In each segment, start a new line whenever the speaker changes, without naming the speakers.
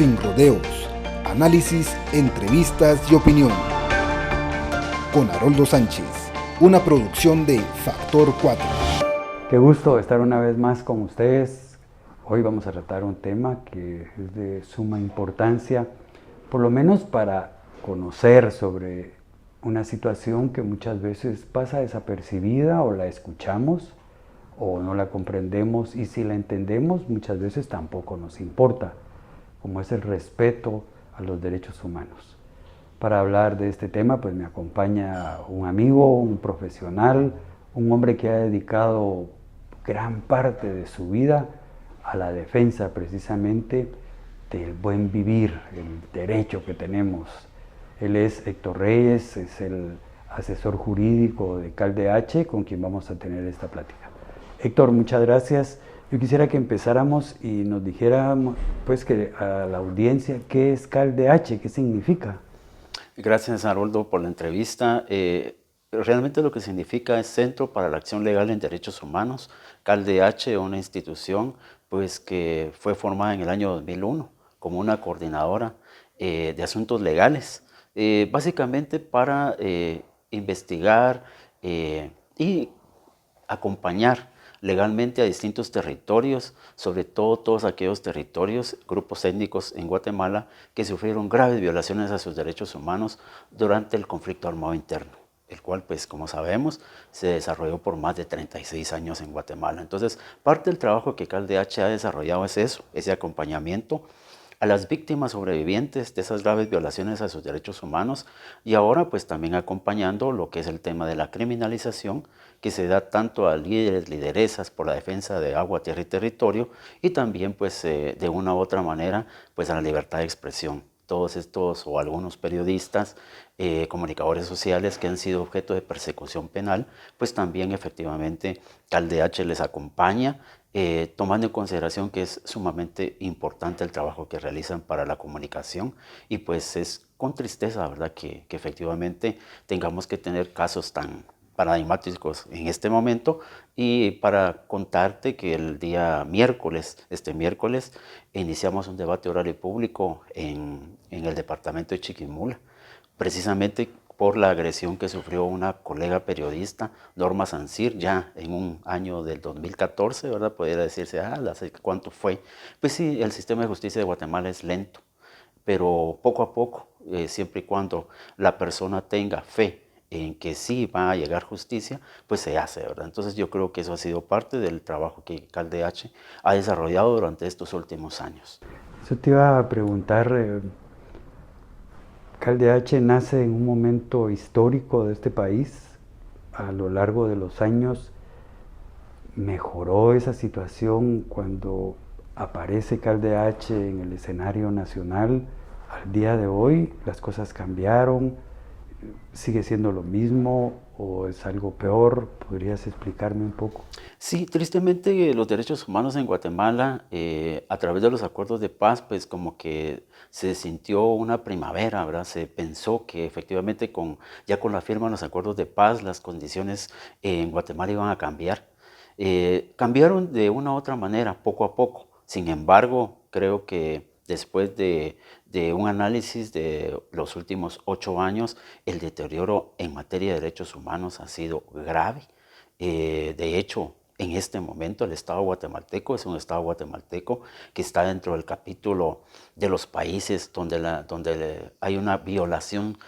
sin rodeos, análisis, entrevistas y opinión. Con Haroldo Sánchez, una producción de Factor 4.
Qué gusto estar una vez más con ustedes. Hoy vamos a tratar un tema que es de suma importancia, por lo menos para conocer sobre una situación que muchas veces pasa desapercibida o la escuchamos o no la comprendemos, y si la entendemos muchas veces tampoco nos importa, como es el respeto a los derechos humanos. Para hablar de este tema pues me acompaña un amigo, un profesional, un hombre que ha dedicado gran parte de su vida a la defensa precisamente del buen vivir, el derecho que tenemos. Él es Héctor Reyes, es el asesor jurídico de CalDH, con quien vamos a tener esta plática. Héctor, muchas gracias. Yo quisiera que empezáramos y nos dijéramos, pues, que a la audiencia, ¿qué es CalDH? ¿Qué significa?
Gracias, Haroldo, por la entrevista. Realmente lo que significa es Centro para la Acción Legal en Derechos Humanos. CalDH, una institución pues, que fue formada en el año 2001 como una coordinadora de asuntos legales, básicamente para investigar y acompañar legalmente a distintos territorios, sobre todo todos aquellos territorios, grupos étnicos en Guatemala que sufrieron graves violaciones a sus derechos humanos durante el conflicto armado interno, el cual, pues como sabemos, se desarrolló por más de 36 años en Guatemala. Entonces, parte del trabajo que CalDH ha desarrollado es eso, ese acompañamiento a las víctimas sobrevivientes de esas graves violaciones a sus derechos humanos, y ahora pues también acompañando lo que es el tema de la criminalización que se da tanto a líderes, lideresas por la defensa de agua, tierra y territorio, y también pues de una u otra manera pues a la libertad de expresión. Todos estos o algunos periodistas, comunicadores sociales que han sido objeto de persecución penal, pues también efectivamente CalDH les acompaña, tomando en consideración que es sumamente importante el trabajo que realizan para la comunicación, y pues es con tristeza, ¿verdad?, que efectivamente tengamos que tener casos tan paradigmáticos en este momento. Y para contarte que el día miércoles, este miércoles, iniciamos un debate oral y público en el departamento de Chiquimula, precisamente por la agresión que sufrió una colega periodista, Norma Sancir, ya en un año del 2014, ¿verdad? Podría decirse, ¿hace cuánto fue? Pues sí, el sistema de justicia de Guatemala es lento, pero poco a poco, siempre y cuando la persona tenga fe en que sí va a llegar justicia, pues se hace, ¿verdad? Entonces yo creo que eso ha sido parte del trabajo que CalDH ha desarrollado durante estos últimos años.
Eso te iba a preguntar. CalDH nace en un momento histórico de este país. A lo largo de los años mejoró esa situación cuando aparece CalDH en el escenario nacional. Al día de hoy las cosas cambiaron, sigue siendo lo mismo o es algo peor. ¿Podrías explicarme un poco?
Sí, tristemente los derechos humanos en Guatemala, a través de los acuerdos de paz, pues como que se sintió una primavera, ¿verdad? Se pensó que efectivamente ya con la firma de los acuerdos de paz las condiciones en Guatemala iban a cambiar. Cambiaron de una u otra manera, poco a poco. Sin embargo, creo que después de un análisis de los últimos 8 años, el deterioro en materia de derechos humanos ha sido grave. De hecho, en este momento el Estado guatemalteco es un Estado guatemalteco que está dentro del capítulo de los países donde hay una violación,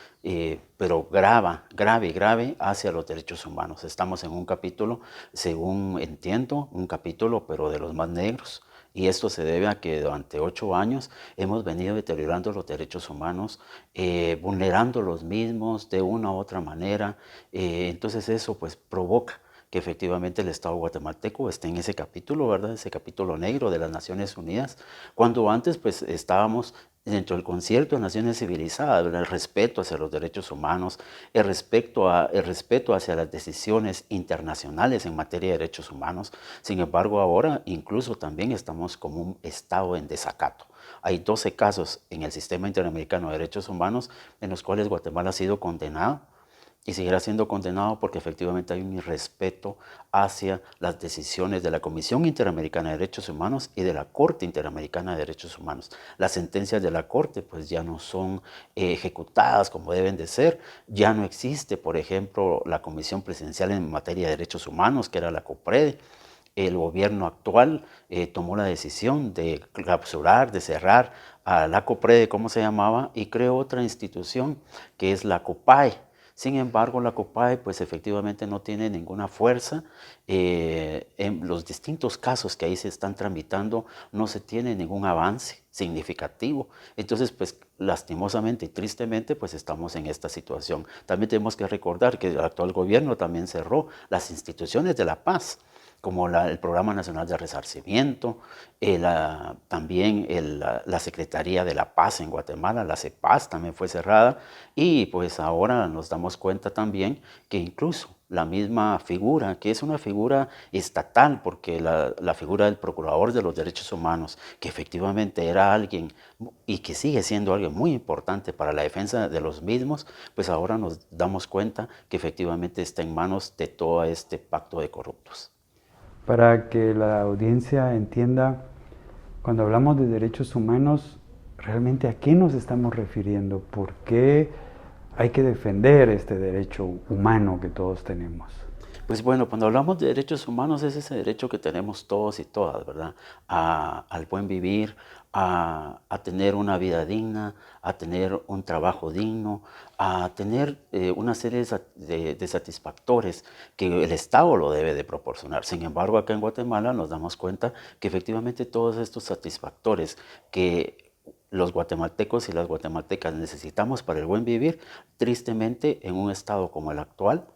pero grave hacia los derechos humanos. Estamos en un capítulo, según entiendo, un capítulo pero de los más negros. Y esto se debe a que durante 8 años hemos venido deteriorando los derechos humanos, vulnerando los mismos de una u otra manera. Entonces eso pues provoca que efectivamente el Estado guatemalteco esté en ese capítulo, ¿verdad? Ese capítulo negro de las Naciones Unidas, cuando antes pues estábamos dentro del concierto de naciones civilizadas, ¿verdad? El respeto hacia los derechos humanos, el respeto hacia las decisiones internacionales en materia de derechos humanos. Sin embargo, ahora incluso también estamos como un Estado en desacato. Hay 12 casos en el Sistema Interamericano de Derechos Humanos en los cuales Guatemala ha sido condenado y seguirá siendo condenado porque efectivamente hay un irrespeto hacia las decisiones de la Comisión Interamericana de Derechos Humanos y de la Corte Interamericana de Derechos Humanos. Las sentencias de la Corte pues ya no son ejecutadas como deben de ser, ya no existe, por ejemplo, la Comisión Presidencial en materia de Derechos Humanos, que era la COPREDE. El gobierno actual tomó la decisión de clausurar, de cerrar a la COPREDE, como se llamaba, y creó otra institución que es la COPAE. Sin embargo, la COPAE pues efectivamente no tiene ninguna fuerza. En los distintos casos que ahí se están tramitando no se tiene ningún avance significativo. Entonces, pues lastimosamente y tristemente, pues estamos en esta situación. También tenemos que recordar que el actual gobierno también cerró las instituciones de la paz, como el Programa Nacional de Resarcimiento, también la Secretaría de la Paz en Guatemala, la CEPAZ también fue cerrada, y pues ahora nos damos cuenta también que incluso la misma figura, que es una figura estatal, porque la figura del Procurador de los Derechos Humanos, que efectivamente era alguien y que sigue siendo alguien muy importante para la defensa de los mismos, pues ahora nos damos cuenta que efectivamente está en manos de todo este pacto de corruptos.
Para que la audiencia entienda, cuando hablamos de derechos humanos, realmente a qué nos estamos refiriendo, por qué hay que defender este derecho humano que todos tenemos.
Pues bueno, cuando hablamos de derechos humanos es ese derecho que tenemos todos y todas, ¿verdad? Al buen vivir, a tener una vida digna, a tener un trabajo digno, a tener una serie de satisfactores que el Estado lo debe de proporcionar. Sin embargo, acá en Guatemala nos damos cuenta que efectivamente todos estos satisfactores que los guatemaltecos y las guatemaltecas necesitamos para el buen vivir, tristemente en un estado como el actual,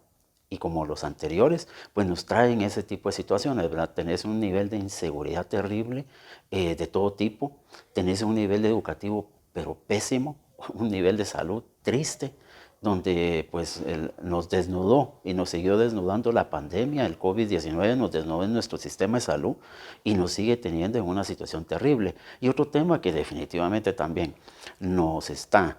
y como los anteriores, pues nos traen ese tipo de situaciones, ¿verdad? Tenés un nivel de inseguridad terrible de todo tipo, tenés un nivel educativo pero pésimo, un nivel de salud triste, donde pues nos desnudó y nos siguió desnudando la pandemia, el COVID-19 nos desnudó en nuestro sistema de salud y nos sigue teniendo en una situación terrible. Y otro tema que definitivamente también nos está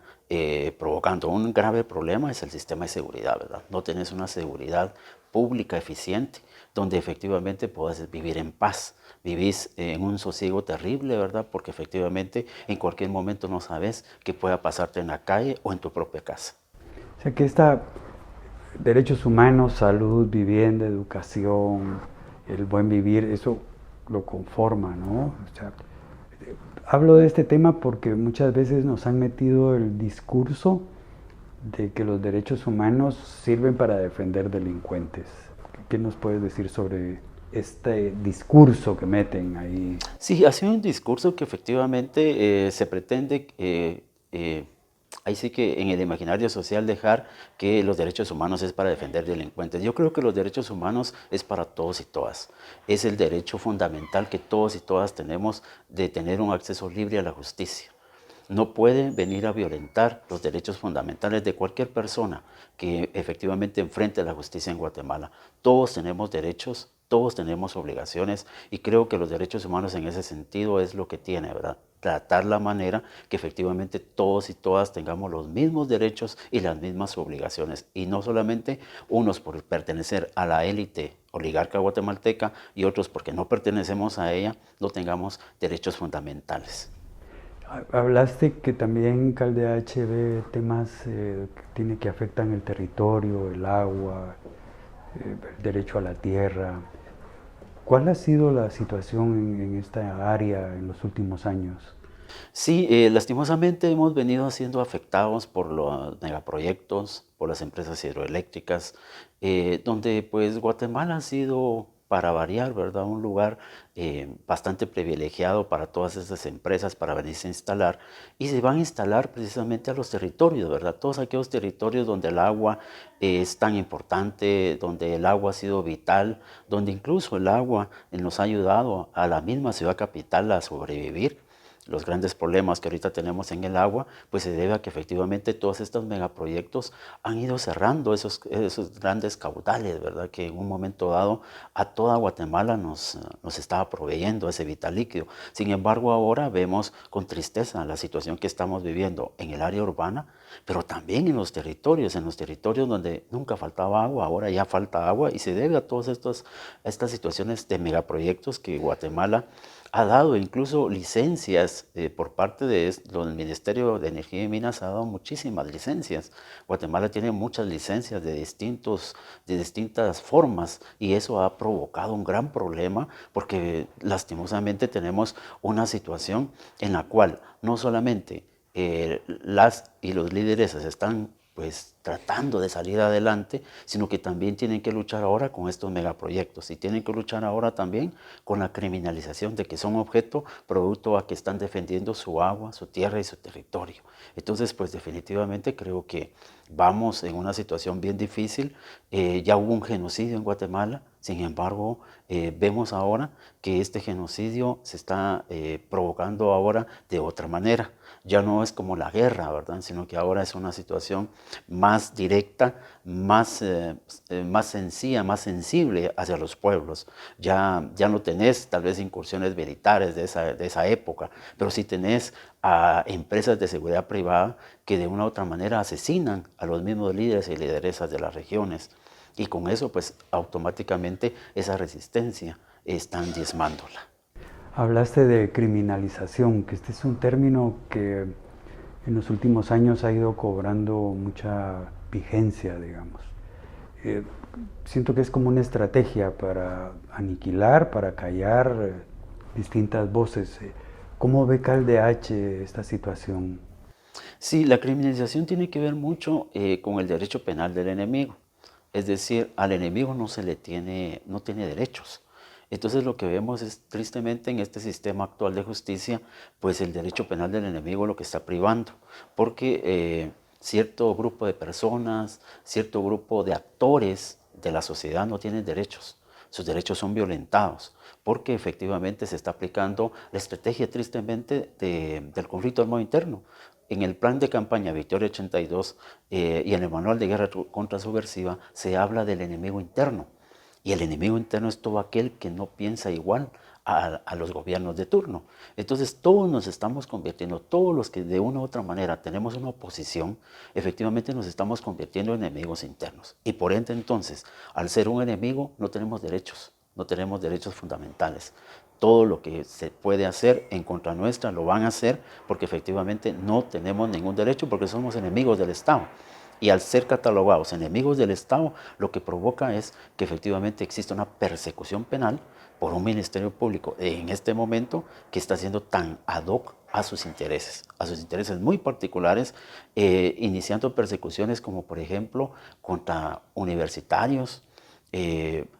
provocando un grave problema es el sistema de seguridad, ¿verdad? No tenés una seguridad pública eficiente donde efectivamente puedas vivir en paz. Vivís en un sosiego terrible, ¿verdad? Porque efectivamente en cualquier momento no sabes qué pueda pasarte en la calle o en tu propia casa.
O sea que está derechos humanos, salud, vivienda, educación, el buen vivir, eso lo conforma, ¿no? O sea, hablo de este tema porque muchas veces nos han metido el discurso de que los derechos humanos sirven para defender delincuentes. ¿Qué nos puedes decir sobre este discurso que meten ahí?
Sí, ha sido un discurso que efectivamente se pretende, ahí sí que en el imaginario social dejar que los derechos humanos es para defender delincuentes. Yo creo que los derechos humanos es para todos y todas. Es el derecho fundamental que todos y todas tenemos de tener un acceso libre a la justicia. No puede venir a violentar los derechos fundamentales de cualquier persona que efectivamente enfrente la justicia en Guatemala. Todos tenemos derechos, todos tenemos obligaciones y creo que los derechos humanos en ese sentido es lo que tiene, ¿verdad? Tratar la manera que efectivamente todos y todas tengamos los mismos derechos y las mismas obligaciones. Y no solamente unos por pertenecer a la élite oligarca guatemalteca y otros porque no pertenecemos a ella, no tengamos derechos fundamentales.
Hablaste que también CalDH ve temas que afectan el territorio, el agua, el derecho a la tierra. ¿Cuál ha sido la situación en esta área en los últimos años?
Sí, lastimosamente hemos venido siendo afectados por los megaproyectos, por las empresas hidroeléctricas, donde pues Guatemala ha sido, para variar, ¿verdad? Un lugar bastante privilegiado para todas esas empresas para venirse a instalar y se van a instalar precisamente a los territorios, ¿verdad? Todos aquellos territorios donde el agua es tan importante, donde el agua ha sido vital, donde incluso el agua nos ha ayudado a la misma ciudad capital a sobrevivir. los grandes problemas que ahorita tenemos en el agua, pues se debe a que efectivamente todos estos megaproyectos han ido cerrando esos grandes caudales, ¿verdad? Que en un momento dado a toda Guatemala nos estaba proveyendo ese vital líquido. Sin embargo, ahora vemos con tristeza la situación que estamos viviendo en el área urbana, pero también en los territorios donde nunca faltaba agua, ahora ya falta agua y se debe a todas estas situaciones de megaproyectos que Guatemala ha dado, incluso licencias por parte del Ministerio de Energía y Minas, ha dado muchísimas licencias. Guatemala tiene muchas licencias de distintas formas y eso ha provocado un gran problema porque lastimosamente tenemos una situación en la cual no solamente las y los líderes están pues tratando de salir adelante, sino que también tienen que luchar ahora con estos megaproyectos y tienen que luchar ahora también con la criminalización de que son objeto producto a que están defendiendo su agua, su tierra y su territorio. Entonces, pues definitivamente creo que vamos en una situación bien difícil. Ya hubo un genocidio en Guatemala, sin embargo, vemos ahora que este genocidio se está provocando ahora de otra manera. Ya no es como la guerra, ¿verdad? Sino que ahora es una situación más directa, más sencilla, más sensible hacia los pueblos. Ya no tenés tal vez incursiones militares de esa época, pero sí tenés a empresas de seguridad privada que de una u otra manera asesinan a los mismos líderes y lideresas de las regiones. Y con eso, pues automáticamente esa resistencia están diezmándola.
Hablaste de criminalización, que este es un término que en los últimos años ha ido cobrando mucha vigencia, digamos. Siento que es como una estrategia para aniquilar, para callar distintas voces. ¿Cómo ve CalDH esta situación?
Sí, la criminalización tiene que ver mucho con el derecho penal del enemigo. Es decir, al enemigo no tiene derechos. Entonces lo que vemos es tristemente en este sistema actual de justicia, pues el derecho penal del enemigo lo que está privando, porque cierto grupo de personas, cierto grupo de actores de la sociedad no tienen derechos. Sus derechos son violentados, porque efectivamente se está aplicando la estrategia tristemente del conflicto armado interno. En el plan de campaña Victoria 82 y en el manual de guerra contrasubversiva se habla del enemigo interno. Y el enemigo interno es todo aquel que no piensa igual a los gobiernos de turno. Entonces todos nos estamos convirtiendo, todos los que de una u otra manera tenemos una oposición, efectivamente nos estamos convirtiendo en enemigos internos. Y por ende entonces, al ser un enemigo, no tenemos derechos fundamentales. Todo lo que se puede hacer en contra nuestra lo van a hacer porque efectivamente no tenemos ningún derecho porque somos enemigos del Estado. Y al ser catalogados enemigos del Estado, lo que provoca es que efectivamente existe una persecución penal por un Ministerio Público en este momento que está siendo tan ad hoc a sus intereses muy particulares, iniciando persecuciones como por ejemplo contra universitarios,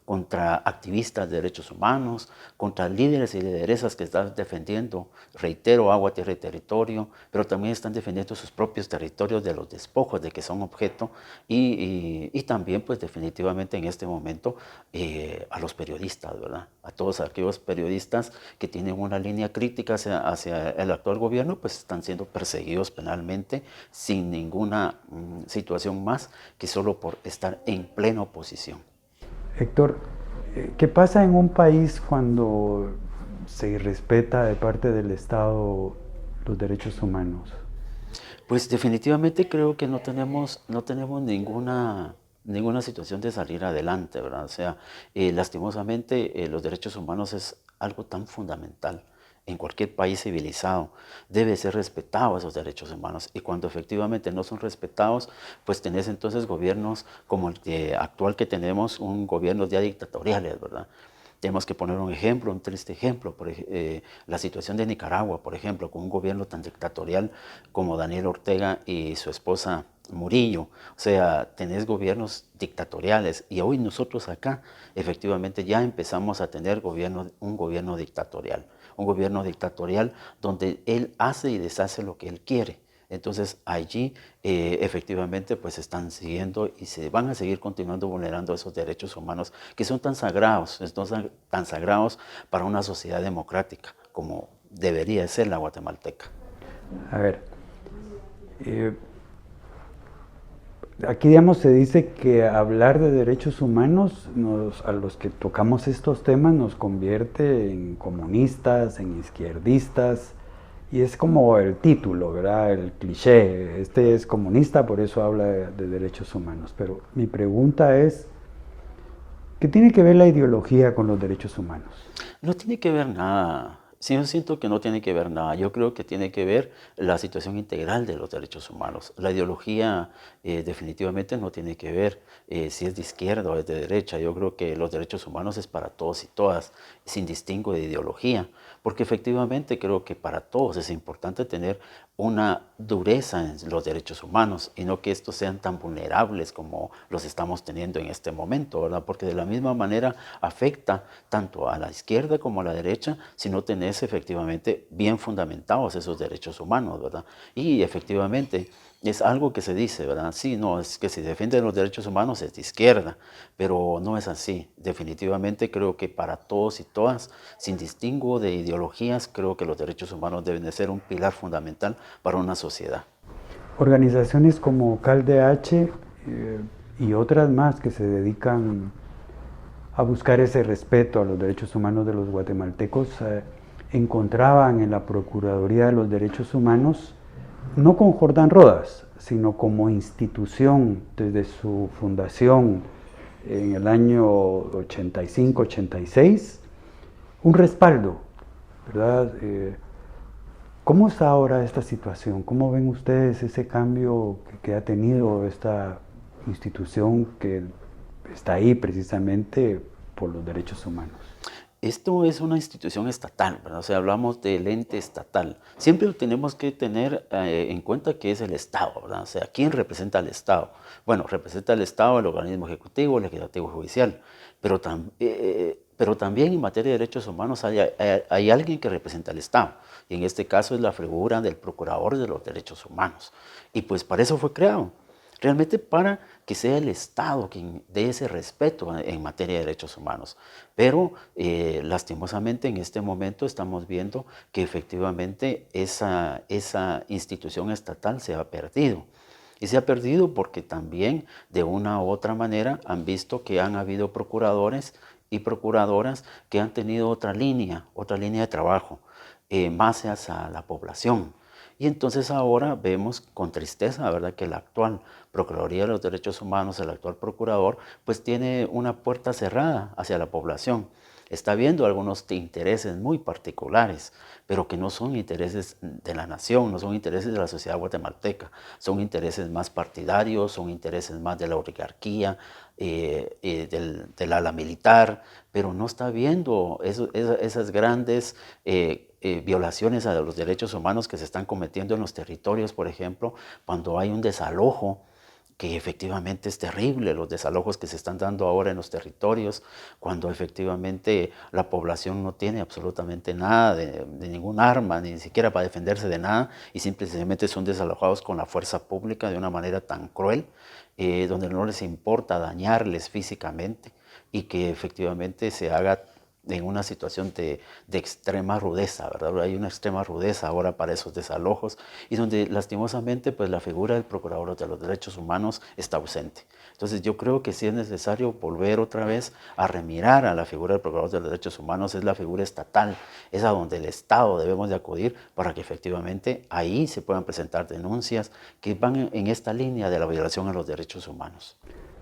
contra activistas de derechos humanos, contra líderes y lideresas que están defendiendo, reitero, agua, tierra y territorio, pero también están defendiendo sus propios territorios de los despojos de que son objeto y también pues definitivamente en este momento a los periodistas, ¿verdad? A todos aquellos periodistas que tienen una línea crítica hacia el actual gobierno, pues están siendo perseguidos penalmente sin ninguna situación más que solo por estar en plena oposición.
Héctor, ¿qué pasa en un país cuando se irrespeta de parte del Estado los derechos humanos?
Pues definitivamente creo que no tenemos ninguna situación de salir adelante, ¿verdad? O sea, lastimosamente los derechos humanos es algo tan fundamental en cualquier país civilizado. Debe ser respetado esos derechos humanos y cuando efectivamente no son respetados, pues tenés entonces gobiernos como el actual que tenemos, un gobiernos ya dictatoriales, ¿verdad? Tenemos que poner un ejemplo, un triste ejemplo, la situación de Nicaragua, por ejemplo, con un gobierno tan dictatorial como Daniel Ortega y su esposa Murillo. O sea, tenés gobiernos dictatoriales y hoy nosotros acá efectivamente ya empezamos a tener un gobierno dictatorial donde él hace y deshace lo que él quiere. Entonces allí efectivamente pues están siguiendo y se van a seguir continuando vulnerando esos derechos humanos que son tan sagrados para una sociedad democrática como debería ser la guatemalteca.
A ver, aquí, digamos, se dice que hablar de derechos humanos, a los que tocamos estos temas, nos convierte en comunistas, en izquierdistas, y es como el título, ¿verdad? El cliché, este es comunista, por eso habla de derechos humanos. Pero mi pregunta es, ¿qué tiene que ver la ideología con los derechos humanos?
No tiene que ver nada. Sí, yo siento que no tiene que ver nada. Yo creo que tiene que ver la situación integral de los derechos humanos. La ideología definitivamente no tiene que ver si es de izquierda o es de derecha. Yo creo que los derechos humanos es para todos y todas, sin distingo de ideología. Porque efectivamente creo que para todos es importante tener una dureza en los derechos humanos y no que estos sean tan vulnerables como los estamos teniendo en este momento, ¿verdad? Porque de la misma manera afecta tanto a la izquierda como a la derecha si no tenés efectivamente bien fundamentados esos derechos humanos, ¿verdad? Y efectivamente es algo que se dice, ¿verdad? Sí, no, es que si defienden los derechos humanos es de izquierda, pero no es así. Definitivamente creo que para todos y todas, sin distingo de ideologías, creo que los derechos humanos deben de ser un pilar fundamental para una sociedad.
Organizaciones como CalDH y otras más que se dedican a buscar ese respeto a los derechos humanos de los guatemaltecos, encontraban en la Procuraduría de los Derechos Humanos, no con Jordán Rodas, sino como institución desde su fundación en el año 85-86, un respaldo, ¿verdad? ¿Cómo está ahora esta situación? ¿Cómo ven ustedes ese cambio que ha tenido esta institución que está ahí precisamente por los derechos humanos?
Esto es una institución estatal, ¿verdad? O sea, hablamos del ente estatal. Siempre tenemos que tener en cuenta que es el Estado, ¿verdad? O sea, ¿quién representa al Estado? Bueno, representa al Estado el organismo ejecutivo, legislativo y judicial, pero también en materia de derechos humanos hay alguien que representa al Estado, y en este caso es la figura del Procurador de los Derechos Humanos. Y pues para eso fue creado. Realmente para que sea el Estado quien dé ese respeto en materia de derechos humanos. Pero lastimosamente en este momento estamos viendo que efectivamente esa institución estatal se ha perdido. Y se ha perdido porque también de una u otra manera han visto que han habido procuradores y procuradoras que han tenido otra línea de trabajo, más hacia la población. Y entonces ahora vemos con tristeza, ¿verdad?, que la actual Procuraduría de los Derechos Humanos, el actual procurador, pues tiene una puerta cerrada hacia la población. Está viendo algunos intereses muy particulares, pero que no son intereses de la nación, no son intereses de la sociedad guatemalteca, son intereses más partidarios, son intereses más de la oligarquía, del ala militar, pero no está viendo esas grandes violaciones a los derechos humanos que se están cometiendo en los territorios, por ejemplo, cuando hay un desalojo, que efectivamente es terrible, los desalojos que se están dando ahora en los territorios, cuando efectivamente la población no tiene absolutamente nada de ningún arma, ni siquiera para defenderse de nada, y simplemente son desalojados con la fuerza pública de una manera tan cruel, donde no les importa dañarles físicamente, y que efectivamente se haga en una situación de extrema rudeza, ¿verdad? Hay una extrema rudeza ahora para esos desalojos y donde lastimosamente pues la figura del Procurador de los Derechos Humanos está ausente. Entonces yo creo que sí es necesario volver otra vez a remirar a la figura del Procurador de los Derechos Humanos, es la figura estatal, es a donde el Estado debemos de acudir para que efectivamente ahí se puedan presentar denuncias que van en esta línea de la violación a los derechos humanos.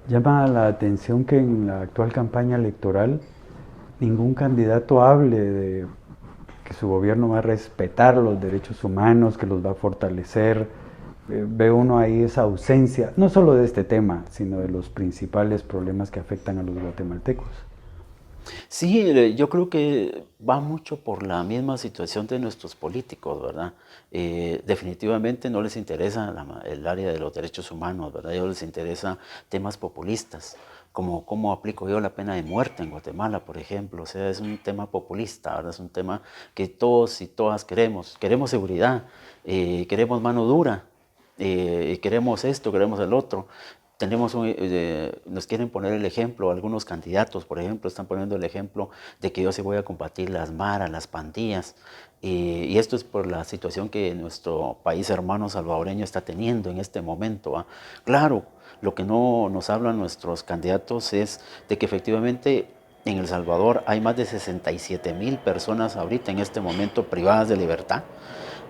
Llama la atención que en la actual campaña electoral ningún candidato hable de que su gobierno va a respetar los derechos humanos, que los va a fortalecer. Ve uno ahí esa ausencia, no solo de este tema, sino de los principales problemas que afectan a los guatemaltecos.
Sí, yo creo que va mucho por la misma situación de nuestros políticos, ¿verdad? Definitivamente no les interesa el área de los derechos humanos, ¿verdad? A ellos les interesa temas populistas, como cómo aplico yo la pena de muerte en Guatemala, por ejemplo. O sea, es un tema populista, ¿verdad? Es un tema que todos y todas queremos. Queremos seguridad, queremos mano dura, queremos esto, queremos el otro. nos quieren poner el ejemplo, algunos candidatos, por ejemplo, están poniendo el ejemplo de que yo sí voy a combatir las maras, las pandillas, y esto es por la situación que nuestro país hermano salvadoreño está teniendo en este momento, ¿va? Claro, lo que no nos hablan nuestros candidatos es de que efectivamente en El Salvador hay más de 67,000 personas ahorita en este momento privadas de libertad,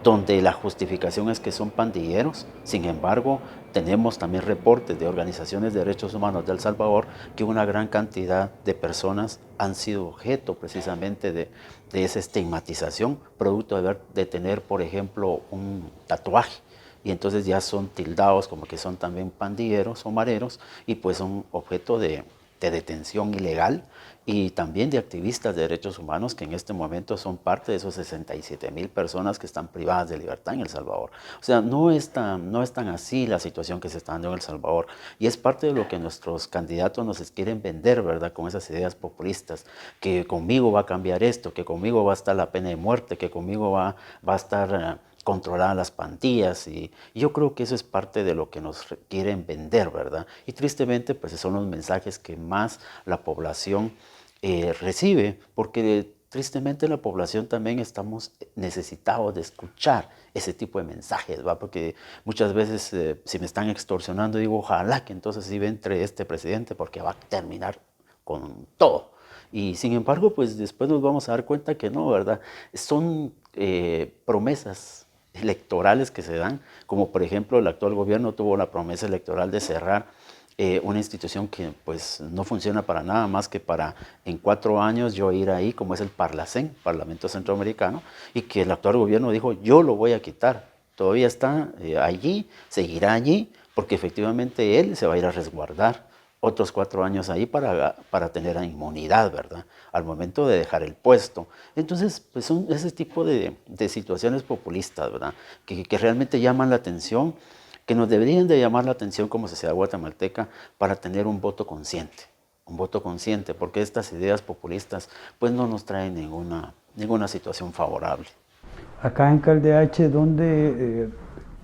donde la justificación es que son pandilleros. Sin embargo, tenemos también reportes de organizaciones de derechos humanos de El Salvador que una gran cantidad de personas han sido objeto precisamente de esa estigmatización, producto de tener, por ejemplo, un tatuaje. Y entonces ya son tildados como que son también pandilleros o mareros y pues son objeto de detención ilegal y también de activistas de derechos humanos que en este momento son parte de esos 67,000 personas que están privadas de libertad en El Salvador. O sea, no es tan así la situación que se está dando en El Salvador y es parte de lo que nuestros candidatos nos quieren vender, ¿verdad? Con esas ideas populistas, que conmigo va a cambiar esto, que conmigo va a estar la pena de muerte, que conmigo va a estar controlar las pandillas y yo creo que eso es parte de lo que nos quieren vender, ¿verdad? Y tristemente pues son los mensajes que más la población recibe, porque tristemente la población también estamos necesitados de escuchar ese tipo de mensajes, ¿va? Porque muchas veces si me están extorsionando digo ojalá que entonces sí entre este presidente porque va a terminar con todo. Y sin embargo pues después nos vamos a dar cuenta que no, ¿verdad? Son promesas electorales que se dan, como por ejemplo el actual gobierno tuvo la promesa electoral de cerrar una institución que pues no funciona para nada más que para en 4 años yo ir ahí, como es el Parlacén, Parlamento Centroamericano, y que el actual gobierno dijo yo lo voy a quitar, todavía está allí, seguirá allí, porque efectivamente él se va a ir a resguardar otros 4 años ahí para tener inmunidad, ¿verdad? Al momento de dejar el puesto. Entonces, pues son ese tipo de situaciones populistas, ¿verdad? Que realmente llaman la atención, que nos deberían de llamar la atención como sociedad guatemalteca para tener un voto consciente, porque estas ideas populistas pues no nos traen ninguna situación favorable.
Acá en Calde-H, ¿dónde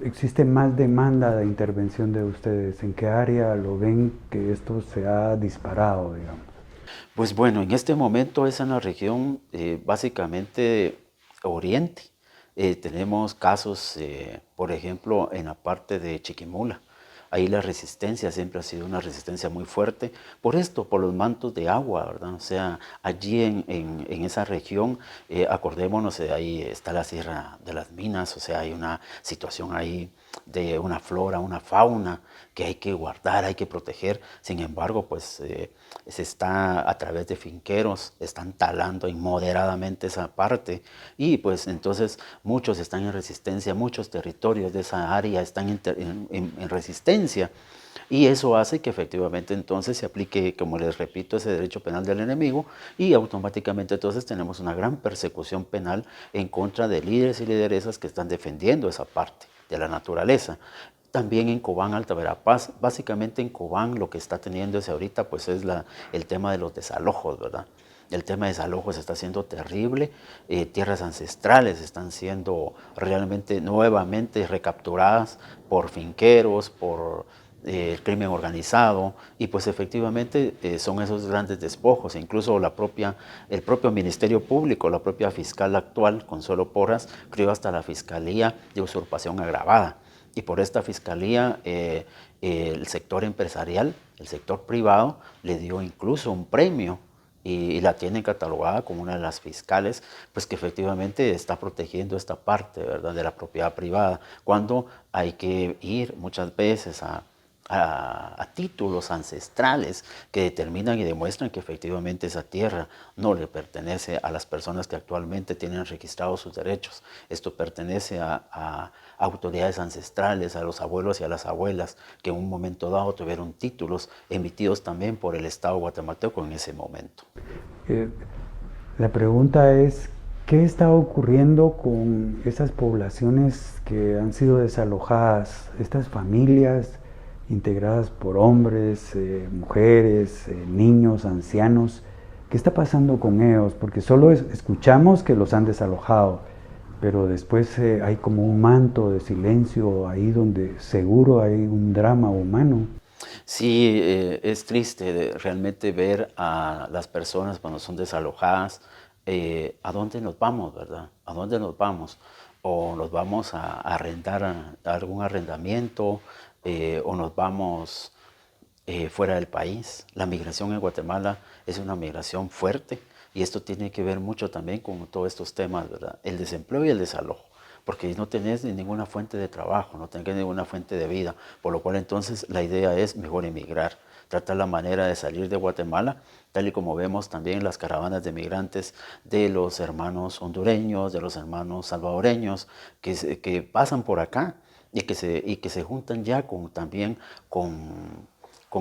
existe más demanda de intervención de ustedes? ¿En qué área lo ven que esto se ha disparado, digamos?
Pues bueno, en este momento es en la región básicamente oriente. Tenemos casos, por ejemplo, en la parte de Chiquimula. Ahí la resistencia siempre ha sido una resistencia muy fuerte por esto, por los mantos de agua, ¿verdad? O sea, allí en esa región, acordémonos, ahí está la Sierra de las Minas, o sea, hay una situación ahí de una flora, una fauna que hay que guardar, hay que proteger. Sin embargo, pues se está a través de finqueros, están talando inmoderadamente esa parte y pues entonces muchos están en resistencia, muchos territorios de esa área están en resistencia. Y eso hace que efectivamente entonces se aplique, como les repito, ese derecho penal del enemigo y automáticamente entonces tenemos una gran persecución penal en contra de líderes y lideresas que están defendiendo esa parte de la naturaleza. También en Cobán, Alta Verapaz, básicamente en Cobán lo que está teniendo ahorita pues es el tema de los desalojos, ¿verdad? El tema de desalojos está siendo terrible, tierras ancestrales están siendo realmente nuevamente recapturadas por finqueros, por el crimen organizado y pues efectivamente son esos grandes despojos, incluso el propio Ministerio Público, la propia fiscal actual, Consuelo Porras, creó hasta la Fiscalía de Usurpación Agravada y por esta fiscalía el sector empresarial, el sector privado le dio incluso un premio y la tienen catalogada como una de las fiscales, pues que efectivamente está protegiendo esta parte, ¿verdad?, de la propiedad privada, cuando hay que ir muchas veces a títulos ancestrales que determinan y demuestran que efectivamente esa tierra no le pertenece a las personas que actualmente tienen registrados sus derechos. Esto pertenece a autoridades ancestrales, a los abuelos y a las abuelas que en un momento dado tuvieron títulos emitidos también por el Estado guatemalteco en ese momento.
La pregunta es, ¿qué está ocurriendo con esas poblaciones que han sido desalojadas, estas familias integradas por hombres, mujeres, niños, ancianos? ¿Qué está pasando con ellos? Porque solo escuchamos que los han desalojado, pero después hay como un manto de silencio ahí donde seguro hay un drama humano.
Sí, Sí, es triste realmente ver a las personas cuando son desalojadas, a dónde nos vamos, ¿verdad? ¿A dónde nos vamos? O nos vamos a arrendar a algún arrendamiento, o nos vamos fuera del país. La migración en Guatemala es una migración fuerte y esto tiene que ver mucho también con todos estos temas, ¿verdad? El desempleo y el desalojo, porque no tenés ninguna fuente de trabajo, no tenés ninguna fuente de vida, por lo cual entonces la idea es mejor emigrar, tratar la manera de salir de Guatemala, tal y como vemos también las caravanas de migrantes de los hermanos hondureños, de los hermanos salvadoreños, que pasan por acá y que se juntan ya también con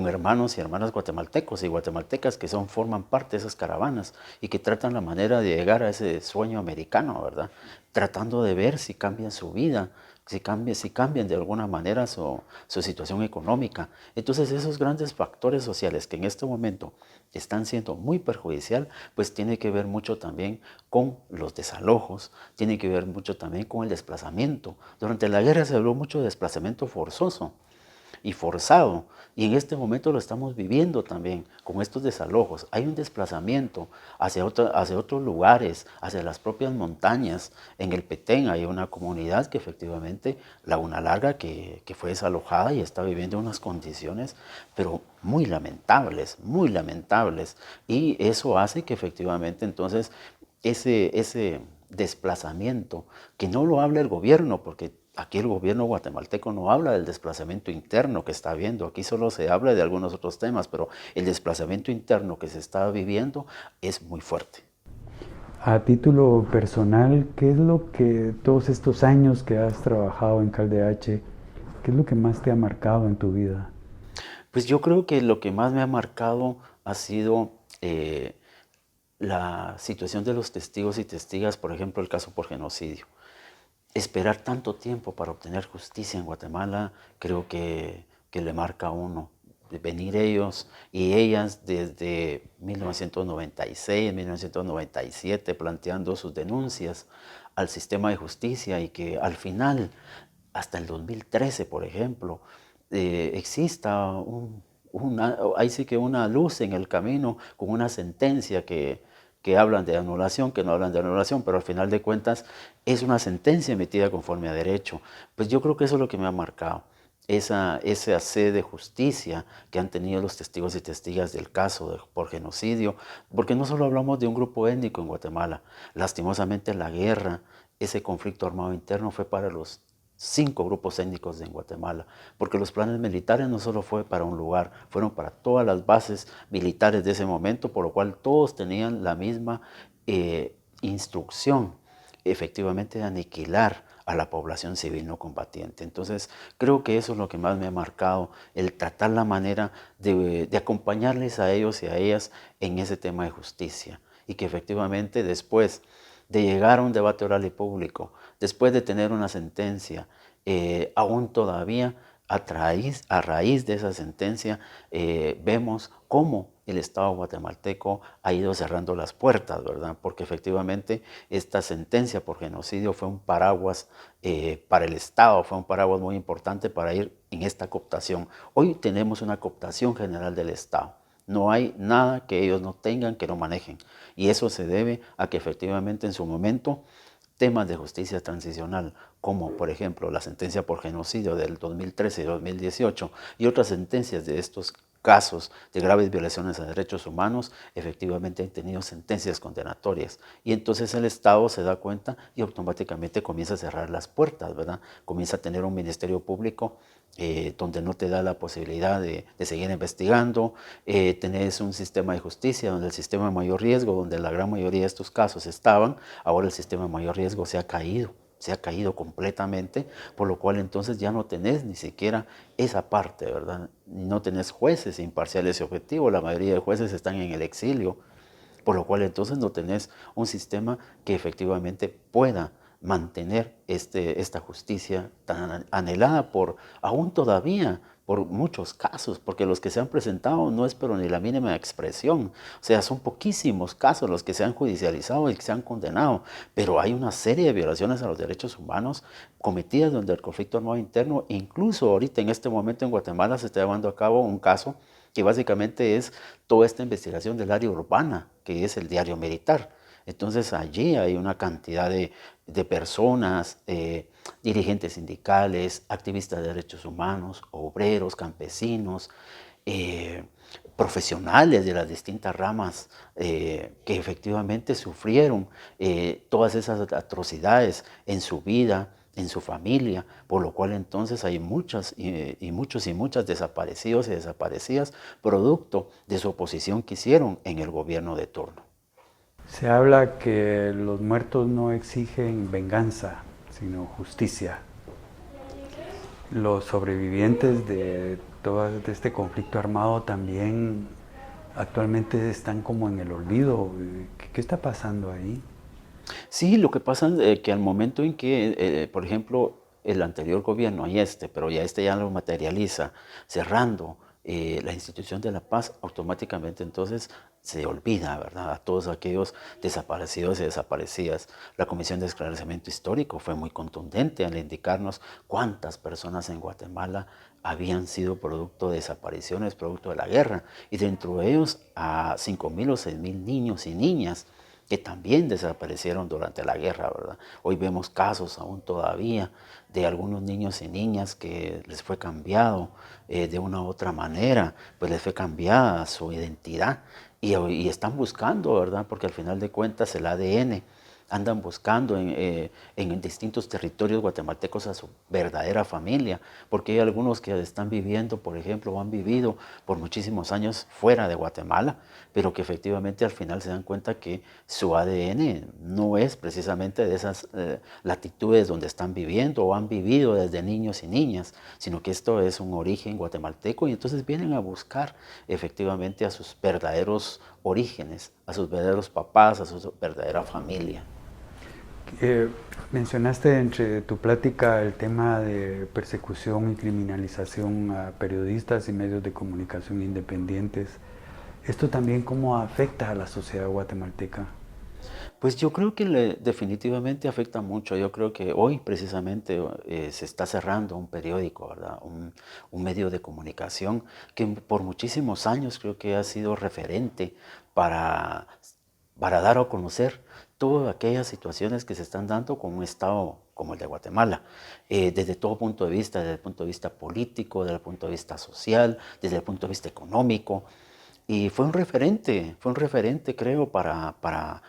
hermanos y hermanas guatemaltecos y guatemaltecas que forman parte de esas caravanas y que tratan la manera de llegar a ese sueño americano, ¿verdad? Tratando de ver si cambian su vida, si cambian de alguna manera su situación económica. Entonces esos grandes factores sociales que en este momento están siendo muy perjudicial, pues tiene que ver mucho también con los desalojos, tiene que ver mucho también con el desplazamiento. Durante la guerra se habló mucho de desplazamiento forzoso y forzado. Y en este momento lo estamos viviendo también con estos desalojos. Hay un desplazamiento hacia otros lugares, hacia las propias montañas. En el Petén hay una comunidad que efectivamente, Laguna Larga, que fue desalojada y está viviendo unas condiciones, pero muy lamentables, muy lamentables. Y eso hace que efectivamente entonces ese desplazamiento, que no lo habla el gobierno, porque aquí el gobierno guatemalteco no habla del desplazamiento interno que está habiendo, aquí solo se habla de algunos otros temas, pero el desplazamiento interno que se está viviendo es muy fuerte.
A título personal, ¿qué es lo que todos estos años que has trabajado en CalDH, qué es lo que más te ha marcado en tu vida?
Pues yo creo que lo que más me ha marcado ha sido la situación de los testigos y testigas, por ejemplo, el caso por genocidio. Esperar tanto tiempo para obtener justicia en Guatemala, creo que le marca a uno. Venir ellos y ellas desde 1996, 1997, planteando sus denuncias al sistema de justicia y que al final, hasta el 2013, por ejemplo, exista ahí sí que una luz en el camino con una sentencia que hablan de anulación, que no hablan de anulación, pero al final de cuentas es una sentencia emitida conforme a derecho. Pues yo creo que eso es lo que me ha marcado, esa sed de justicia que han tenido los testigos y testigas del caso por genocidio, porque no solo hablamos de un grupo étnico en Guatemala, lastimosamente la guerra, ese conflicto armado interno fue para los 5 grupos étnicos en Guatemala, porque los planes militares no solo fue para un lugar, fueron para todas las bases militares de ese momento, por lo cual todos tenían la misma instrucción, efectivamente, de aniquilar a la población civil no combatiente. Entonces, creo que eso es lo que más me ha marcado, el tratar la manera de acompañarles a ellos y a ellas en ese tema de justicia, y que efectivamente después de llegar a un debate oral y público, después de tener una sentencia, aún todavía a raíz de esa sentencia, vemos cómo el Estado guatemalteco ha ido cerrando las puertas, ¿verdad? Porque efectivamente esta sentencia por genocidio fue un paraguas para el Estado, fue un paraguas muy importante para ir en esta cooptación. Hoy tenemos una cooptación general del Estado. No hay nada que ellos no tengan, que no manejen. Y eso se debe a que efectivamente en su momento temas de justicia transicional, como por ejemplo la sentencia por genocidio del 2013 y 2018 y otras sentencias de estos casos de graves violaciones a derechos humanos, efectivamente han tenido sentencias condenatorias. Y entonces el Estado se da cuenta y automáticamente comienza a cerrar las puertas, ¿verdad? Comienza a tener un ministerio público donde no te da la posibilidad de seguir investigando, tenés un sistema de justicia donde el sistema de mayor riesgo, donde la gran mayoría de estos casos estaban, ahora el sistema de mayor riesgo se ha caído completamente, por lo cual entonces ya no tenés ni siquiera esa parte, ¿verdad? No tenés jueces imparciales y objetivos, la mayoría de jueces están en el exilio, por lo cual entonces no tenés un sistema que efectivamente pueda mantener esta justicia tan anhelada por aún todavía por muchos casos, porque los que se han presentado no es pero ni la mínima expresión. O sea, son poquísimos casos los que se han judicializado y que se han condenado, pero hay una serie de violaciones a los derechos humanos cometidas durante el conflicto armado interno. Incluso ahorita en este momento en Guatemala se está llevando a cabo un caso que básicamente es toda esta investigación del área urbana, que es el diario militar. Entonces allí hay una cantidad de personas, dirigentes sindicales, activistas de derechos humanos, obreros, campesinos, profesionales de las distintas ramas que efectivamente sufrieron todas esas atrocidades en su vida, en su familia, por lo cual entonces hay muchos y muchas desaparecidos y desaparecidas producto de su oposición que hicieron en el gobierno de turno.
Se habla que los muertos no exigen venganza, sino justicia. Los sobrevivientes de todo este conflicto armado también actualmente están como en el olvido. ¿Qué está pasando ahí?
Sí, lo que pasa es que al momento en que, por ejemplo, el anterior gobierno y pero ya ya lo materializa, cerrando la institución de la paz, automáticamente entonces se olvida, ¿verdad?, a todos aquellos desaparecidos y desaparecidas. La Comisión de Esclarecimiento Histórico fue muy contundente al indicarnos cuántas personas en Guatemala habían sido producto de desapariciones, producto de la guerra, y dentro de ellos a 5.000 o 6.000 niños y niñas que también desaparecieron durante la guerra, ¿verdad? Hoy vemos casos aún todavía de algunos niños y niñas que les fue cambiado de una u otra manera, pues les fue cambiada su identidad y están buscando, ¿verdad? Porque al final de cuentas el ADN andan buscando en distintos territorios guatemaltecos a su verdadera familia, porque hay algunos que están viviendo, por ejemplo, o han vivido por muchísimos años fuera de Guatemala, pero que efectivamente al final se dan cuenta que su ADN no es precisamente de esas latitudes donde están viviendo o han vivido desde niños y niñas, sino que esto es un origen guatemalteco y entonces vienen a buscar efectivamente a sus verdaderos orígenes, a sus verdaderos papás, a su verdadera familia.
Mencionaste entre tu plática el tema de persecución y criminalización a periodistas y medios de comunicación independientes. ¿Esto también cómo afecta a la sociedad guatemalteca?
Pues yo creo que definitivamente afecta mucho. Yo creo que hoy precisamente se está cerrando un periódico, ¿verdad? Un medio de comunicación que por muchísimos años creo que ha sido referente para, para dar a conocer todas aquellas situaciones que se están dando con un Estado como el de Guatemala, desde todo punto de vista, desde el punto de vista político, desde el punto de vista social, desde el punto de vista económico. Y fue un referente creo, para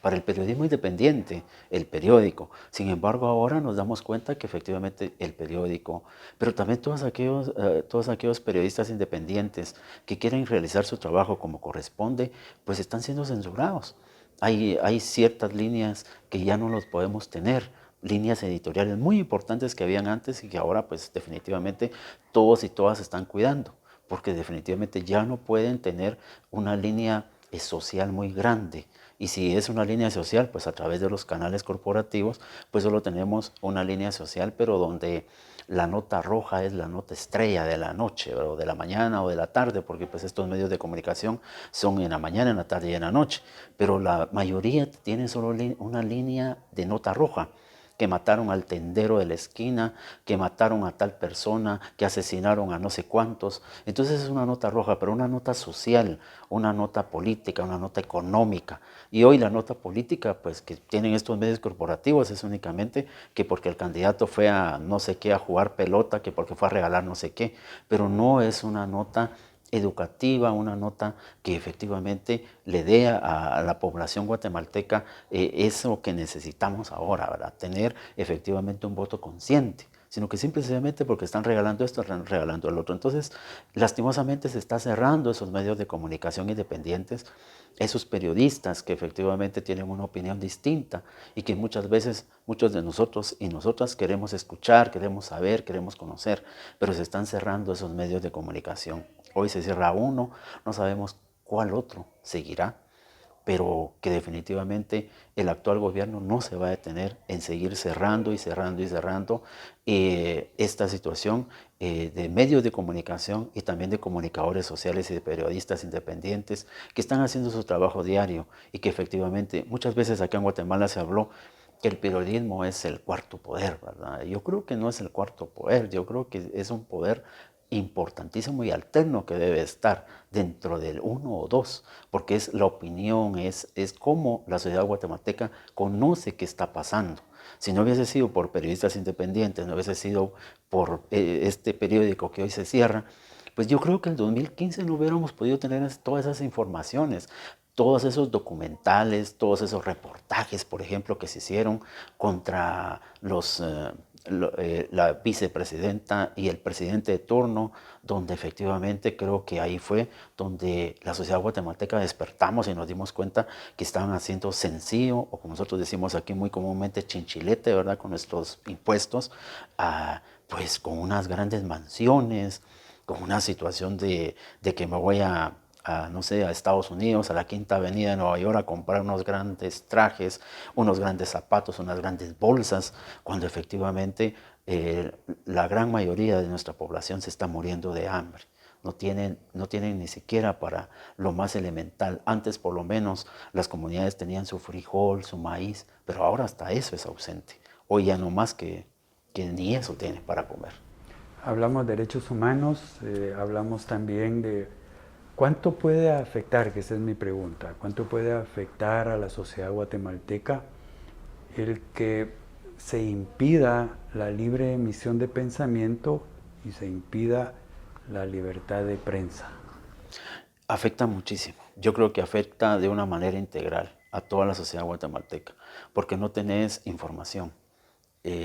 el periodismo independiente, el periódico. Sin embargo, ahora nos damos cuenta que efectivamente el periódico, pero también todos aquellos periodistas independientes que quieren realizar su trabajo como corresponde, pues están siendo censurados. Hay ciertas líneas que ya no los podemos tener, líneas editoriales muy importantes que habían antes y que ahora pues definitivamente todos y todas están cuidando, porque definitivamente ya no pueden tener una línea social muy grande. Y si es una línea social, pues a través de los canales corporativos, pues solo tenemos una línea social, pero donde la nota roja es la nota estrella de la noche, o de la mañana o de la tarde, porque pues estos medios de comunicación son en la mañana, en la tarde y en la noche. Pero la mayoría tienen solo una línea de nota roja, que mataron al tendero de la esquina, que mataron a tal persona, que asesinaron a no sé cuántos. Entonces es una nota roja, pero una nota social, una nota política, una nota económica. Y hoy la nota política, pues que tienen estos medios corporativos es únicamente que porque el candidato fue a no sé qué, a jugar pelota, que porque fue a regalar no sé qué, pero no es una nota educativa, una nota que efectivamente le dé a la población guatemalteca eso que necesitamos ahora, ¿verdad? Tener efectivamente un voto consciente, sino que simplemente porque están regalando esto, están regalando el otro. Entonces, lastimosamente se está cerrando esos medios de comunicación independientes, esos periodistas que efectivamente tienen una opinión distinta y que muchas veces muchos de nosotros y nosotras queremos escuchar, queremos saber, queremos conocer, pero se están cerrando esos medios de comunicación. Hoy se cierra uno, no sabemos cuál otro seguirá. pero que definitivamente el actual gobierno no se va a detener en seguir cerrando y cerrando y cerrando esta situación de medios de comunicación y también de comunicadores sociales y de periodistas independientes que están haciendo su trabajo diario y que efectivamente muchas veces acá en Guatemala se habló que el periodismo es el cuarto poder, ¿verdad? Yo creo que no es el cuarto poder, yo creo que es un poder importantísimo y alterno que debe estar dentro del uno o dos, porque es la opinión, es cómo la sociedad guatemalteca conoce qué está pasando. Si no hubiese sido por periodistas independientes, no hubiese sido por este periódico que hoy se cierra, pues yo creo que en 2015 no hubiéramos podido tener todas esas informaciones, todos esos documentales, todos esos reportajes, por ejemplo, que se hicieron contra la vicepresidenta y el presidente de turno, donde efectivamente creo que ahí fue donde la sociedad guatemalteca despertamos y nos dimos cuenta que estaban haciendo sencillo, o como nosotros decimos aquí muy comúnmente, chinchilete, ¿verdad? Con nuestros impuestos, pues con unas grandes mansiones, con una situación de que me voy no sé, a Estados Unidos, a la Quinta Avenida de Nueva York, a comprar unos grandes trajes, unos grandes zapatos, unas grandes bolsas, cuando efectivamente la gran mayoría de nuestra población se está muriendo de hambre. No tienen ni siquiera para lo más elemental. Antes, por lo menos, las comunidades tenían su frijol, su maíz, pero ahora hasta eso es ausente. Hoy ya no más que ni eso tiene para comer.
Hablamos de derechos humanos, hablamos también de cuánto puede afectar, que esa es mi pregunta, cuánto puede afectar a la sociedad guatemalteca el que se impida la libre emisión de pensamiento y se impida la libertad de prensa.
Afecta muchísimo. Yo creo que afecta de una manera integral a toda la sociedad guatemalteca, porque no tenés información,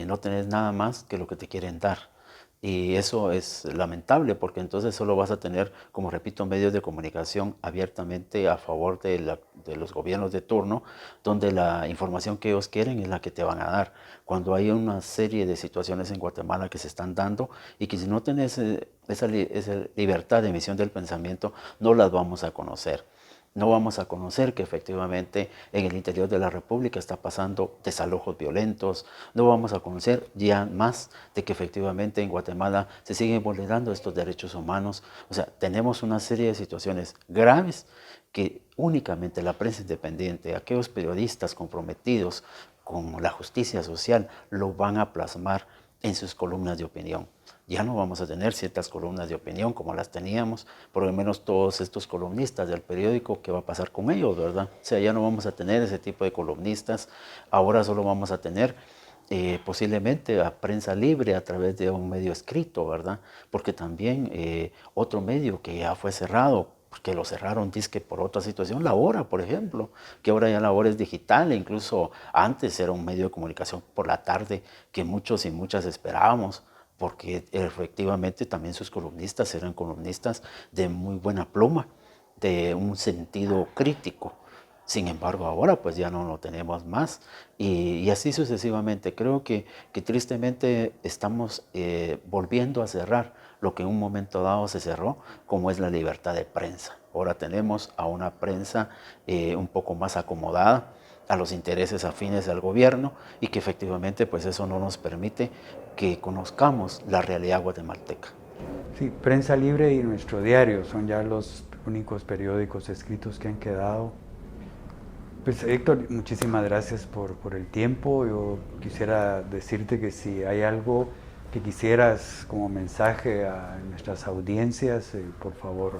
no tenés nada más que lo que te quieren dar. Y eso es lamentable porque entonces solo vas a tener, como repito, medios de comunicación abiertamente a favor de los gobiernos de turno, donde la información que ellos quieren es la que te van a dar. Cuando hay una serie de situaciones en Guatemala que se están dando y que si no tenés esa libertad de emisión del pensamiento, no las vamos a conocer. No vamos a conocer que efectivamente en el interior de la República está pasando desalojos violentos. No vamos a conocer ya más de que efectivamente en Guatemala se siguen vulnerando estos derechos humanos. O sea, tenemos una serie de situaciones graves que únicamente la prensa independiente, aquellos periodistas comprometidos con la justicia social, lo van a plasmar en sus columnas de opinión. Ya no vamos a tener ciertas columnas de opinión como las teníamos, por lo menos todos estos columnistas del periódico, ¿qué va a pasar con ellos, verdad? O sea, ya no vamos a tener ese tipo de columnistas, ahora solo vamos a tener posiblemente a prensa libre a través de un medio escrito, ¿verdad? Porque también otro medio que ya fue cerrado, porque lo cerraron, dizque por otra situación, La Hora, por ejemplo, que ahora ya La Hora es digital, e incluso antes era un medio de comunicación por la tarde que muchos y muchas esperábamos, porque efectivamente también sus columnistas eran columnistas de muy buena pluma, de un sentido crítico. Sin embargo, ahora pues ya no lo tenemos más y así sucesivamente. Creo que tristemente estamos volviendo a cerrar lo que en un momento dado se cerró, como es la libertad de prensa. Ahora tenemos a una prensa un poco más acomodada a los intereses afines al gobierno y que efectivamente pues eso no nos permite que conozcamos la realidad guatemalteca.
Sí, Prensa Libre y Nuestro Diario son ya los únicos periódicos escritos que han quedado. Pues Héctor, muchísimas gracias por el tiempo. Yo quisiera decirte que si hay algo que quisieras como mensaje a nuestras audiencias, por favor.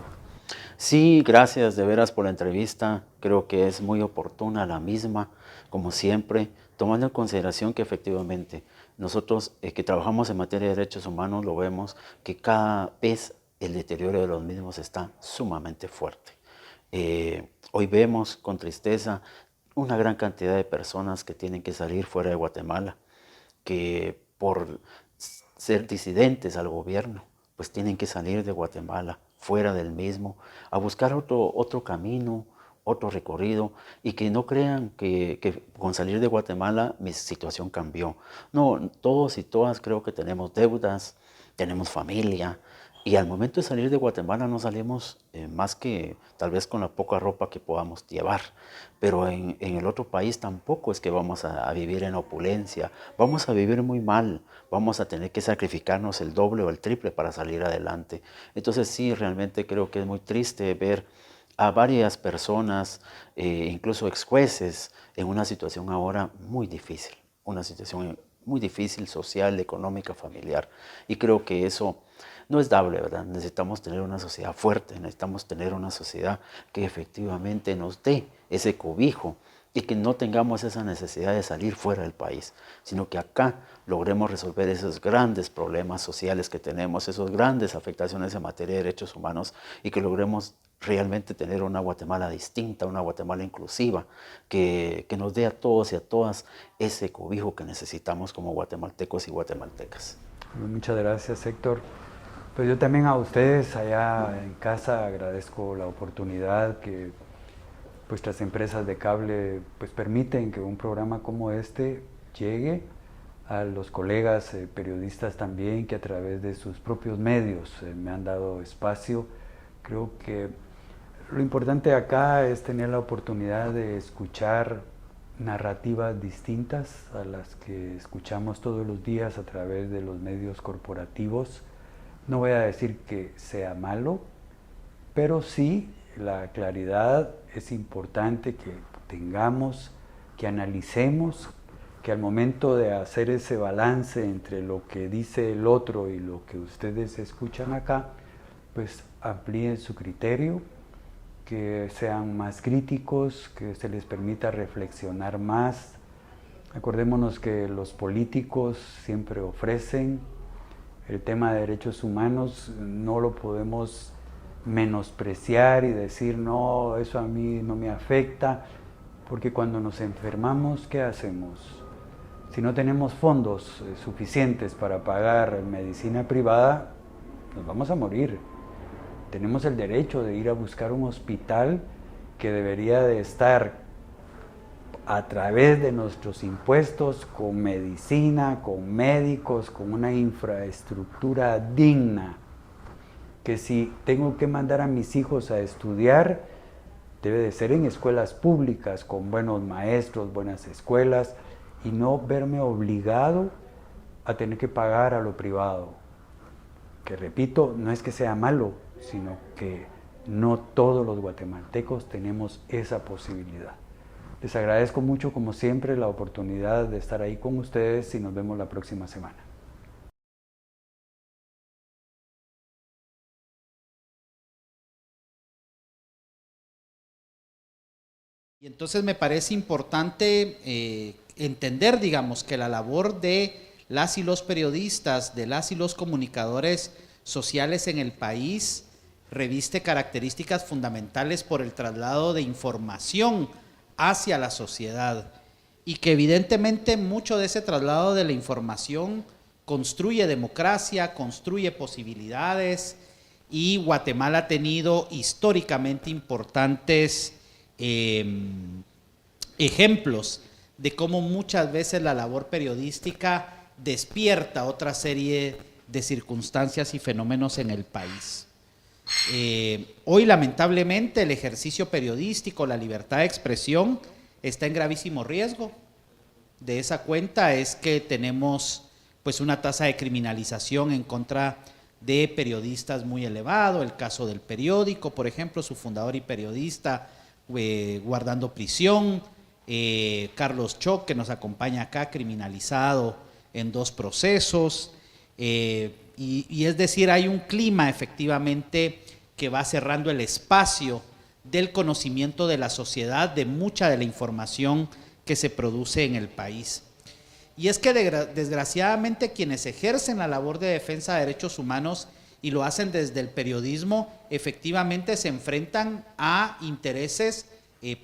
Sí, gracias de veras por la entrevista. Creo que es muy oportuna la misma, como siempre, tomando en consideración que efectivamente nosotros que trabajamos en materia de derechos humanos lo vemos que cada vez el deterioro de los mismos está sumamente fuerte. Hoy vemos con tristeza una gran cantidad de personas que tienen que salir fuera de Guatemala, que por ser disidentes al gobierno, pues tienen que salir de Guatemala, fuera del mismo, a buscar otro camino, otro recorrido, y que no crean que con salir de Guatemala mi situación cambió. No, todos y todas creo que tenemos deudas, tenemos familia, Y al momento de salir de Guatemala no salimos más que tal vez con la poca ropa que podamos llevar, pero en el otro país tampoco es que vamos a vivir en opulencia, vamos a vivir muy mal, vamos a tener que sacrificarnos el doble o el triple para salir adelante. Entonces sí, realmente creo que es muy triste ver a varias personas, incluso ex jueces, en una situación ahora muy difícil, una situación muy difícil social, económica, familiar. Y creo que eso no es dable, ¿verdad? Necesitamos tener una sociedad fuerte, necesitamos tener una sociedad que efectivamente nos dé ese cobijo y que no tengamos esa necesidad de salir fuera del país, sino que acá logremos resolver esos grandes problemas sociales que tenemos, esas grandes afectaciones en materia de derechos humanos y que logremos realmente tener una Guatemala distinta, una Guatemala inclusiva, que nos dé a todos y a todas ese cobijo que necesitamos como guatemaltecos y guatemaltecas.
Muchas gracias, Héctor. Pues yo también a ustedes allá en casa agradezco la oportunidad que vuestras empresas de cable pues permiten que un programa como este llegue a los colegas periodistas también, que a través de sus propios medios me han dado espacio. Creo que lo importante acá es tener la oportunidad de escuchar narrativas distintas a las que escuchamos todos los días a través de los medios corporativos. No voy a decir que sea malo, pero sí la claridad es importante que tengamos, que analicemos, que al momento de hacer ese balance entre lo que dice el otro y lo que ustedes escuchan acá, pues amplíen su criterio, que sean más críticos, que se les permita reflexionar más. Acordémonos que los políticos siempre ofrecen. El tema de derechos humanos no lo podemos menospreciar y decir, no, eso a mí no me afecta, porque cuando nos enfermamos, ¿qué hacemos? Si no tenemos fondos suficientes para pagar medicina privada, nos vamos a morir. Tenemos el derecho de ir a buscar un hospital que debería de estar a través de nuestros impuestos, con medicina, con médicos, con una infraestructura digna. Que si tengo que mandar a mis hijos a estudiar, debe de ser en escuelas públicas, con buenos maestros, buenas escuelas, y no verme obligado a tener que pagar a lo privado. Que repito, no es que sea malo, sino que no todos los guatemaltecos tenemos esa posibilidad. Les agradezco mucho, como siempre, la oportunidad de estar ahí con ustedes y nos vemos la próxima semana.
Y entonces me parece importante entender, digamos, que la labor de las y los periodistas, de las y los comunicadores sociales en el país reviste características fundamentales por el traslado de información hacia la sociedad y que evidentemente mucho de ese traslado de la información construye democracia, construye posibilidades y Guatemala ha tenido históricamente importantes ejemplos de cómo muchas veces la labor periodística despierta otra serie de circunstancias y fenómenos en el país. Hoy lamentablemente el ejercicio periodístico, la libertad de expresión está en gravísimo riesgo. De esa cuenta es que tenemos pues una tasa de criminalización en contra de periodistas muy elevado, el caso del periódico, por ejemplo, su fundador y periodista guardando prisión, Carlos Choc, que nos acompaña acá, criminalizado en 2 procesos, y es decir, hay un clima efectivamente que va cerrando el espacio del conocimiento de la sociedad, de mucha de la información que se produce en el país. Y es que desgraciadamente quienes ejercen la labor de defensa de derechos humanos y lo hacen desde el periodismo, efectivamente se enfrentan a intereses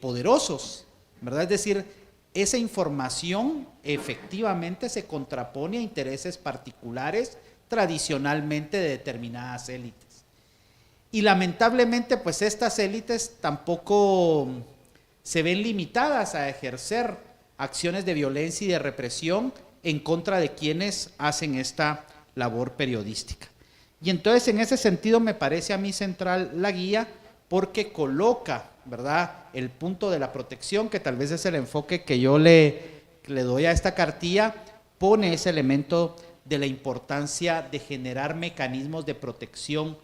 poderosos, ¿verdad? Es decir, esa información efectivamente se contrapone a intereses particulares tradicionalmente de determinadas élites. Y lamentablemente, pues estas élites tampoco se ven limitadas a ejercer acciones de violencia y de represión en contra de quienes hacen esta labor periodística. Y entonces en ese sentido me parece a mí central la guía porque coloca, ¿verdad?, el punto de la protección, que tal vez es el enfoque que yo le doy a esta cartilla, pone ese elemento de la importancia de generar mecanismos de protección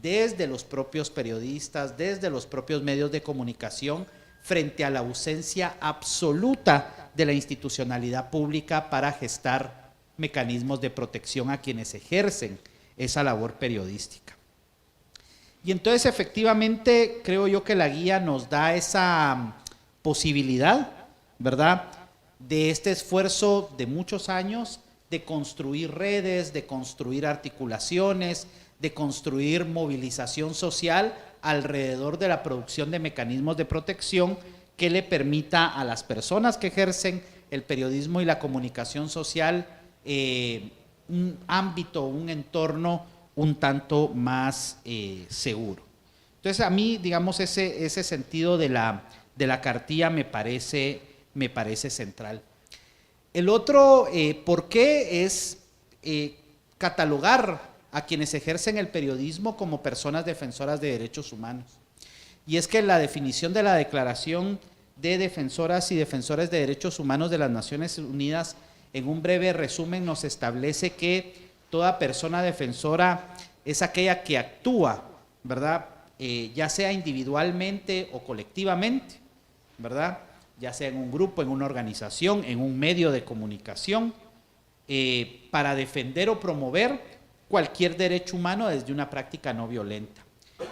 desde los propios periodistas, desde los propios medios de comunicación, frente a la ausencia absoluta de la institucionalidad pública para gestar mecanismos de protección a quienes ejercen esa labor periodística. Y entonces efectivamente creo yo que la guía nos da esa posibilidad, ¿verdad?, de este esfuerzo de muchos años de construir redes, de construir articulaciones, de construir movilización social alrededor de la producción de mecanismos de protección que le permita a las personas que ejercen el periodismo y la comunicación social un ámbito, un entorno un tanto más seguro. Entonces a mí, digamos, ese sentido de la cartilla me parece central. El otro por qué es catalogar a quienes ejercen el periodismo como personas defensoras de derechos humanos. Y es que la definición de la Declaración de Defensoras y Defensores de Derechos Humanos de las Naciones Unidas, en un breve resumen, nos establece que toda persona defensora es aquella que actúa, ¿verdad?, ya sea individualmente o colectivamente, ¿verdad?, ya sea en un grupo, en una organización, en un medio de comunicación, para defender o promover cualquier derecho humano desde una práctica no violenta.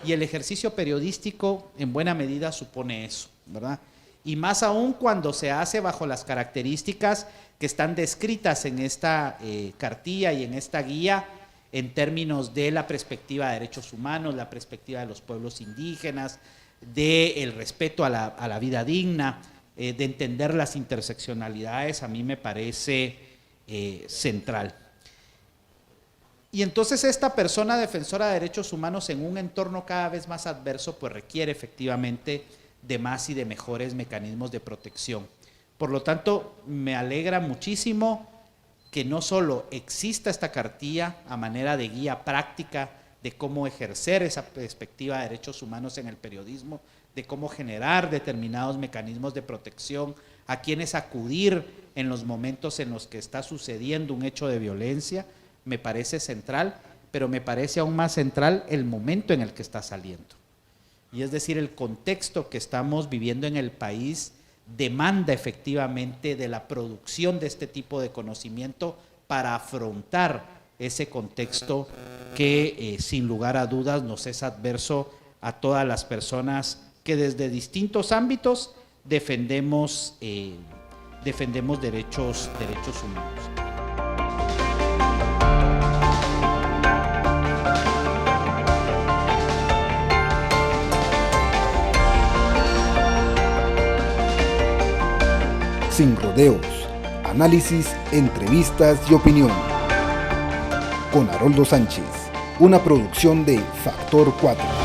Y el ejercicio periodístico en buena medida supone eso, ¿verdad? Y más aún cuando se hace bajo las características que están descritas en esta cartilla y en esta guía, en términos de la perspectiva de derechos humanos, la perspectiva de los pueblos indígenas, del respeto a la vida digna, de entender las interseccionalidades, a mí me parece central. Y entonces esta persona defensora de derechos humanos en un entorno cada vez más adverso, pues requiere efectivamente de más y de mejores mecanismos de protección. Por lo tanto, me alegra muchísimo que no solo exista esta cartilla a manera de guía práctica de cómo ejercer esa perspectiva de derechos humanos en el periodismo, de cómo generar determinados mecanismos de protección, a quienes acudir en los momentos en los que está sucediendo un hecho de violencia, me parece central, pero me parece aún más central el momento en el que está saliendo. Y es decir, el contexto que estamos viviendo en el país demanda efectivamente de la producción de este tipo de conocimiento para afrontar ese contexto que sin lugar a dudas nos es adverso a todas las personas que desde distintos ámbitos defendemos derechos humanos.
Sin rodeos, análisis, entrevistas y opinión. Con Haroldo Sánchez, una producción de Factor 4.